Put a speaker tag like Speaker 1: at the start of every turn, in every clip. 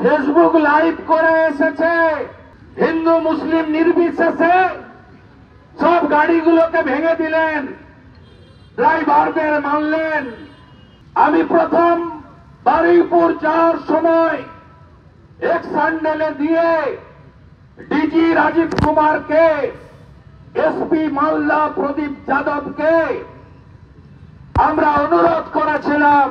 Speaker 1: Facebook live করে এসেছে, হিন্দু মুসলিম নির্বিশেষে সব গাড়িগুলোকে ভেঙে দিলেন, ড্রাইভারদের মারলেন। আমি প্রথম বারুইপুর যাওয়ার সময় এক স্যান্ডেলে দিয়ে ডিজি রাজীব কুমারকে, এসপি মালদা প্রদীপ যাদবকে আমরা অনুরোধ করেছিলাম।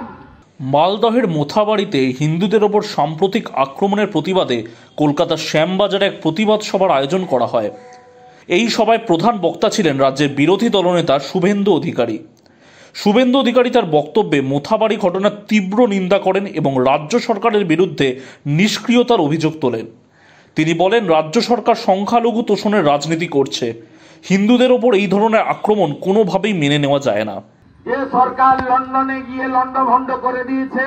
Speaker 2: মালদহের মোথাবাড়িতে হিন্দুদের ওপর সাম্প্রতিক আক্রমণের প্রতিবাদে কলকাতার শ্যামবাজারে এক প্রতিবাদ সভার আয়োজন করা হয়। এই সভায় প্রধান বক্তা ছিলেন রাজ্যের বিরোধী দলনেতা শুভেন্দু অধিকারী। শুভেন্দু অধিকারী তার বক্তব্যে মোথাবাড়ি ঘটনার তীব্র নিন্দা করেন এবং রাজ্য সরকারের বিরুদ্ধে নিষ্ক্রিয়তার অভিযোগ তোলেন। তিনি বলেন, রাজ্য সরকার সংখ্যালঘু তোষণের রাজনীতি করছে। হিন্দুদের ওপর এই ধরনের আক্রমণ কোনোভাবেই মেনে নেওয়া যায় না।
Speaker 1: যে সরকার লন্ডনে গিয়ে লন্ডভন্ড করে দিয়েছে,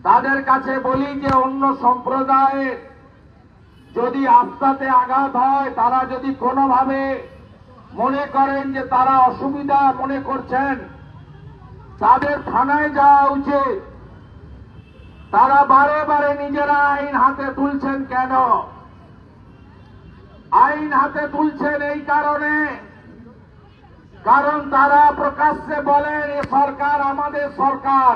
Speaker 1: তাদের কাছে বলি যে অন্য সম্প্রদায়ের যদি আস্থাতে আঘাত হয়, তারা যদি কোনোভাবে মনে করেন যে তারা অসুবিধা মনে করছেন, তাদের থানায় যাওয়া উচিত। তারা বারে বারে নিজেরা আইন হাতে তুলছেন কেন? আইন হাতে তুলছেন এই কারণে, কারণ তারা প্রকাশ্যে বলেন এ সরকার আমাদের সরকার,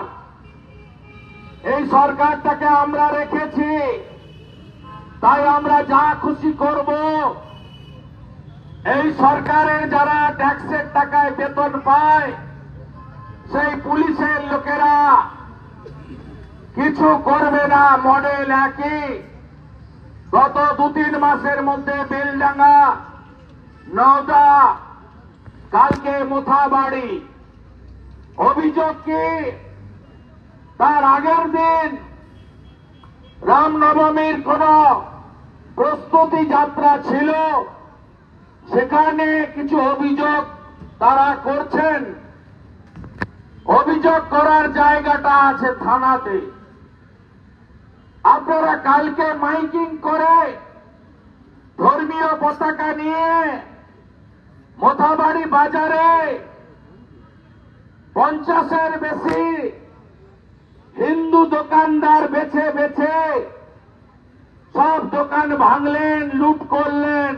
Speaker 1: এই সরকারটাকে আমরা রেখেছি, তাই আমরা যা খুশি করব। এই সরকারের যারা ট্যাক্সের টাকায় বেতন পায়, সেই পুলিশের লোকেরা কিছু করবে না, মডেল একই। গত 2-3 মাসের মধ্যে বেলডাঙ্গা, নওদা, কালকে মোথাবাড়ি। অভিযোগ কি? তার আগের দিন রামনবমীর কোন প্রস্তুতি যাত্রা ছিল, সেখানে কিছু অভিযোগ তারা করছেন। অভিযোগ করার জায়গাটা আছে থানাতে। আপনারা কালকে মাইকিং করে ধর্মীয় পতাকা নিয়ে মোথাবাড়ি বাজারে 50-এর বেশি হিন্দু দোকানদার বেছে বেছে সব দোকান ভাঙলেন, লুট করলেন।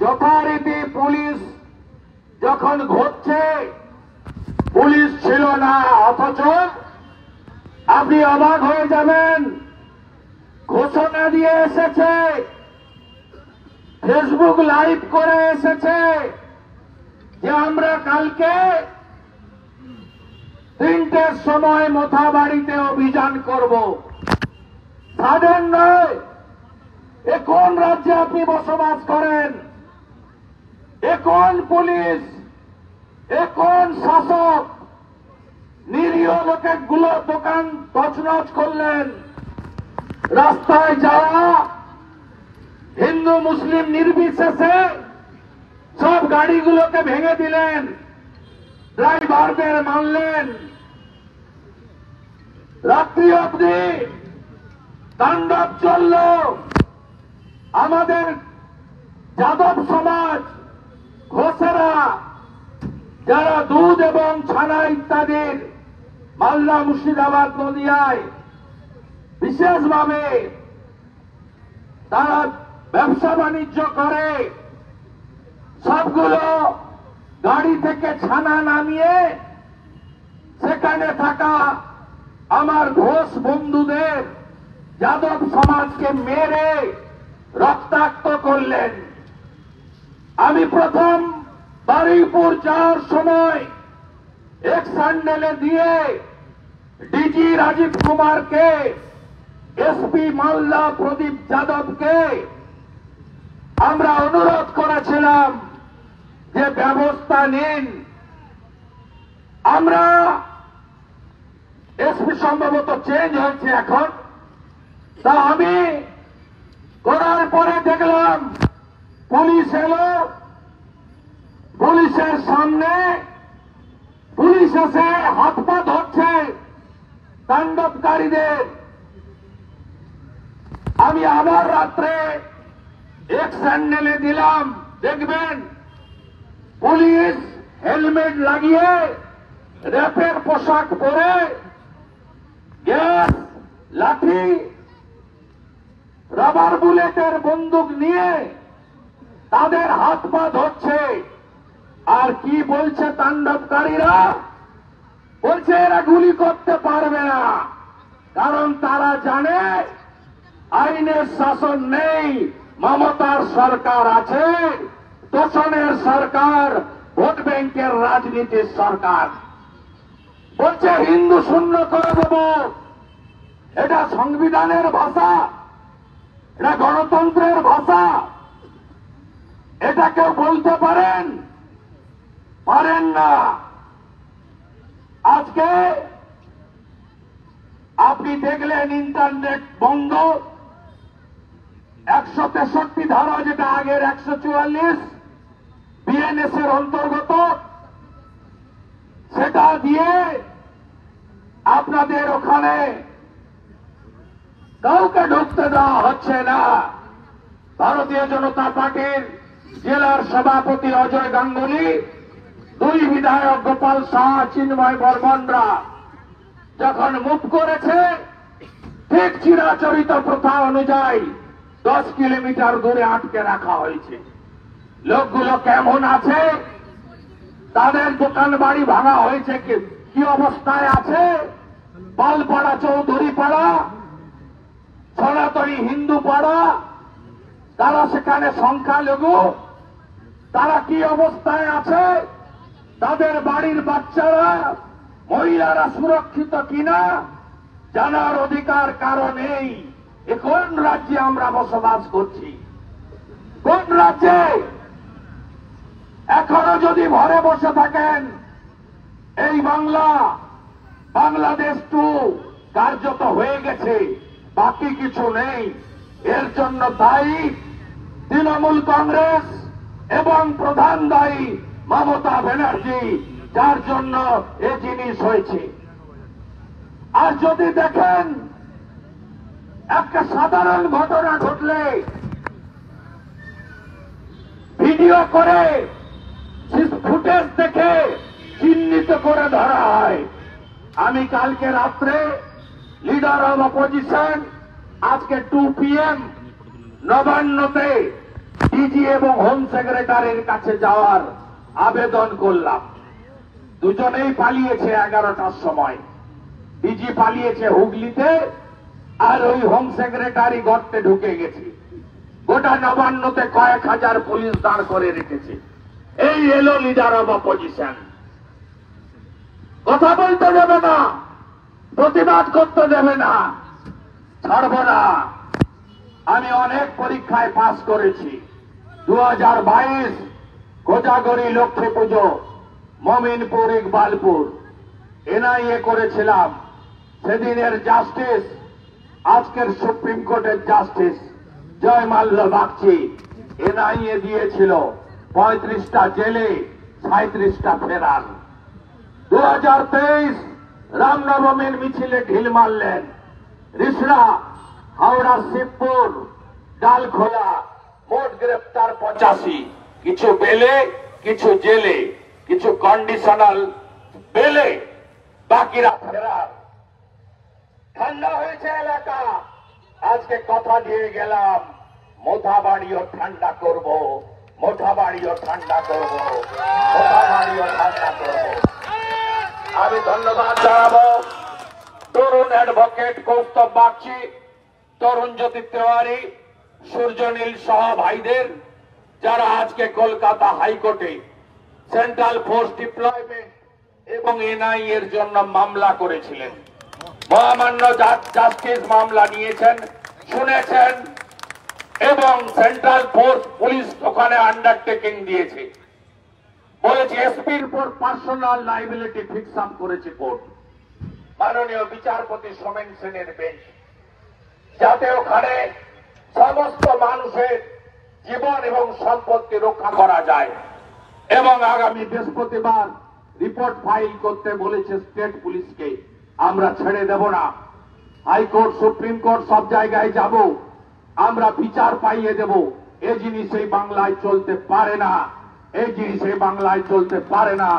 Speaker 1: যথারীতি পুলিশ যখন ঘটছে, পুলিশ ছিল না, অথচ আপনি অবাক হয়ে যাবেন, ঘোষণা দিয়ে এসেছে, ফেসবুক লাইভ করে এসেছে যে আমরা কালকে 3টের সময় মোথাবাড়িতে অভিযান করব। সাধারণ নয়। এ কোন রাজ্যে আপনি বসবাস করেন? এ কোন পুলিশ? এ কোন শাসক? নিরীহ লোকগুলো দোকান তছনছ করলেন। রাস্তায় যাওয়া হিন্দু মুসলিম নির্বিশেষে সব গাড়িগুলোকে ভেঙে দিলেন, ড্রাইভারদের মারলেন। রাত্রি অবধি তাণ্ডব চলল। আমাদের যাদব সমাজ, ঘোষেরা, যারা দুধ এবং ছানা ইত্যাদির মালদা, মুর্শিদাবাদ, নদিয়ায় বিশেষভাবে তারা ব্যবসা বাণিজ্য করে, সবগুলো গাড়ি থেকে ছানা নামিয়ে সেখানে থাকা আমার ঘোষ বন্ধুদের, যাদব সমাজকে মেরে রক্তাক্ত করলেন। আমি প্রথম বারুইপুর যাওয়ার সময় এক স্যান্ডেলে দিয়ে ডিজি রাজীব কুমারকে, এসপি মালদা প্রদীপ যাদবকে আমরা অনুরোধ করেছিলাম যে ব্যবস্থা নিন। আমরা এসপি সম্ভবত চেঞ্জ হয়েছে এখন, তা আমি করার পরে দেখলাম পুলিশ এলো, পুলিশের সামনে পুলিশ এসে হাত পা ধরছে তাণ্ডবকারীদের। আমি আবার রাত্রে এক স্যান্ডেলে দিলাম, দেখবেন পুলিশ হেলমেট লাগিয়ে, র্যাপের পোশাক পরে, গ্যাস লাঠি রাবার বুলেটের বন্দুক নিয়ে তাদের হাত পা ধরছে। আর কি বলছে তাণ্ডবকারীরা? বলছে এরা গুলি করতে পারবে না, কারণ তারা জানে আইনের শাসন নেই, মমতার সরকার আছে, তোষণের সরকার, ভোট ব্যাংকের রাজনীতির সরকার। বলছে হিন্দু শূন্য করে দেব। এটা সংবিধানের ভাষা? এটা গণতন্ত্রের ভাষা? এটা কেউ বলতে পারেন? পারেন না। আজকে আপনি দেখলেন ইন্টারনেট বন্ধ, 163 ধারা, যেটা আগের 144 বিএনএস এর অন্তর্গত, সেটা দিয়ে আপনাদের ওখানে কাউকে ঢুকতে দেওয়া হচ্ছে না। ভারতীয় জনতা পার্টির জেলার সভাপতি অজয় গাঙ্গুলি, 2 বিধায়ক গোপাল শাহ, চিন্ময় বর্মনরা যখন মুভ করেছে, ঠিক চিরাচরিত প্রথা অনুযায়ী 10 কিলোমিটার দূরে আটকে রাখা হয়েছে। লোকগুলো কেমন আছে, তাদের দোকান বাড়ি ভাঙা হয়েছে, কি অবস্থায় আছে, পালপাড়া, চৌধুরী পাড়া, সনাতনী হিন্দু পাড়া, তারা সেখানে সংখ্যালঘু, তারা কি অবস্থায় আছে, তাদের বাড়ির বাচ্চারা, মহিলারা সুরক্ষিত কিনা জানার অধিকার কারো নেই। এ কোন রাজ্যে আমরা বসবাস করছি? কোন রাজ্যে? এখনো যদি ঘরে বসে থাকেন, এই বাংলাদেশ 2 কার্যত হয়ে গেছে, বাকি কিছু নেই। এর জন্য দায়ী তৃণমূল কংগ্রেস এবং প্রধান দায়ী মমতা ব্যানার্জি, যার জন্য এ জিনিস হয়েছে। আর যদি দেখেন একটা সাধারণ ঘটনা ঘটলে ভিডিও করে, ফুটেজ দেখে চিহ্নিত করে ধরা হয়। আমি কালকে রাত্রে লিডার অব অপোজিশন, আজকে 2 PM নবান্নতে ডিজি এবং হোম সেক্রেটারির কাছে যাওয়ার আবেদন করলাম। দুজনেই পালিয়েছে 11টার সময়। ডিজি পালিয়েছে হুগলিতে, আর ওই হোম সেক্রেটারি গর্তে ঢুকে গেছে। গোটা নবান্নতে কয়েক হাজার পুলিশ দাঁড় করে রেখেছে। এই এলো লিডার অব অপোজিশন। কথা বলতে দেবে না, প্রতিবাদ করতে দেবে না, ছাড়ব না। আমি অনেক পরীক্ষায় পাস করেছি। 2022 কোজাগরী লক্ষ্মী পুজো, মমিনপুর, ইকবালপুর এনআইএ করেছিলাম। সেদিনের জাস্টিস, আজকের সুপ্রিম কোর্টের জাস্টিস জয় মাল্য বাগচি এনআইএ দিয়েছিল 35টা জেলে, 37টা ফেরার। 2023 রামনবমীর মিছিলে ঢিল মারলেন। রিসড়া, হাওড়া, শিবপুর, ডালখোলা, মোট গ্রেপ্তার 85। কিছু বেলে, কিছু জেলে, কিছু কন্ডিশনাল বেলে, বাকিরা ফেরার। ঠান্ডা হয়েছে এলাকা। আজকে কথা দিয়ে গেলাম, মোথাবাড়িও ঠান্ডা করব, মোথাবাড়িও ঠান্ডা করব, মোথাবাড়িও ঠান্ডা করব। আমি ধন্যবাদ জানাবো তরুণ অ্যাডভোকেট কৌস্তব বাগচি, তরুণ জ্যোতি তেওয়ারি, সূর্যনীল সহ ভাইদের, যারা আজকে কলকাতা হাইকোর্টে সেন্ট্রাল ফোর্স ডিপ্লয়মেন্ট এবং এনআইএ এর জন্য মামলা করেছিলেন। মহামান্য জাস্টিস মামলা নিয়েছেন, শুনেছেন, এবং সেন্ট্রাল ফোর্স পুলিশ ওখানে আন্ডারটেকিং দিয়েছে। বলেছে এসপির উপর পার্সোনাল লাইবিলিটি ফিক্স আপ করেছে কোর্ট, মাননীয় বিচারপতি সোমেন সেনের বেঞ্চ, যাতে ওখানে সমস্ত মানুষের জীবন এবং সম্পত্তি রক্ষা করা যায়। এবং আগামী বৃহস্পতিবার রিপোর্ট ফাইল করতে বলেছে স্টেট পুলিশকে। আমরা ছেড়ে দেব না। হাইকোর্ট, সুপ্রিম কোর্ট, সব জায়গায় যাব, আমরা বিচার পাইয়ে দেব। এই জিনিস এই বাংলায় চলতে পারে না, এই জিনিস এই বাংলায় চলতে পারে না।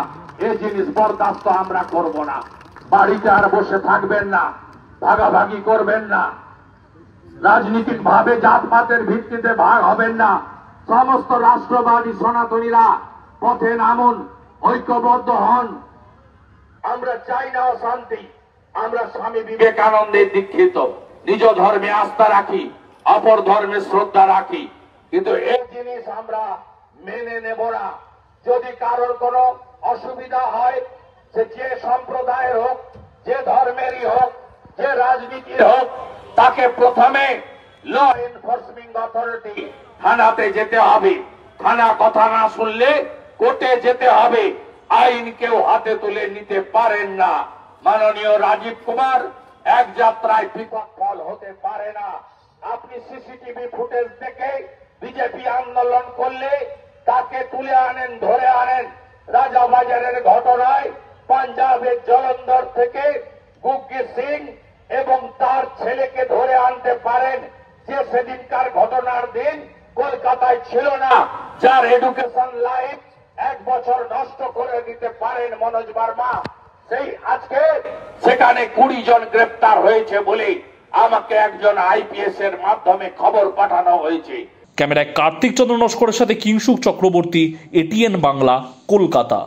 Speaker 1: এই জিনিস বরদাস্ত আমরা করব না। বাড়িতে আর বসে থাকবেন না, ভাগাভাগি করবেন না, রাজনৈতিক ভাবে জাতপাতের ভিত্তিতে ভাগ হবেন না। সমস্ত রাষ্ট্রবাদী সনাতনীরা পথে নামুন, ঐক্যবদ্ধ হন। আমরা চাই না অশান্তি। আমরা স্বামী বিবেকানন্দের দীক্ষিত, নিজ ধর্মে আস্থা রাখি, অপর ধর্মে শ্রদ্ধা রাখি, কিন্তু এই জিনিস আমরা মেনে নেব না। যদি কারোর কোনো অসুবিধা হয়, সে যে সম্প্রদায়ের হোক, যে ধর্মেরই হোক, যে রাজনীতির হোক, তাকে প্রথমে ল এনফোর্সমেন্ট অথরিটি থানাতে যেতে হবে। থানা কথা না শুনলে কোর্টে যেতে হবে। আইন কেউ হাতে তুলে নিতে পারেন না। মাননীয় রাজীব কুমার এক যাত্রায় পৃথক ফল হতে পারে না। আপনি সিসিটিভি ফুটেজ দেখে বিজেপি আন্দোলন করলে তাকে তুলে আনেন, ধরে আনেন। রাজাবাজারের ঘটনায় পাঞ্জাবের জলন্ধর থেকে গুগ্গি সিং এবং তার ছেলেকে ধরে আনতে পারেন, যে সেদিনকার ঘটনার দিন কলকাতায় ছিল না, যার এডুকেশন লাইফ 1 বছর নষ্ট করে দিতে পারেন মনোজ বার্মা। সেই আজকে সেখানে 20 জন গ্রেপ্তার হয়েছে বলে আমাকে একজন আইপিএস এর মাধ্যমে খবর পাঠানো হয়েছে।
Speaker 2: ক্যামেরায় কার্তিক চন্দ্র নস্করের সাথে কিংশুক চক্রবর্তী, এটিএন বাংলা, কলকাতা।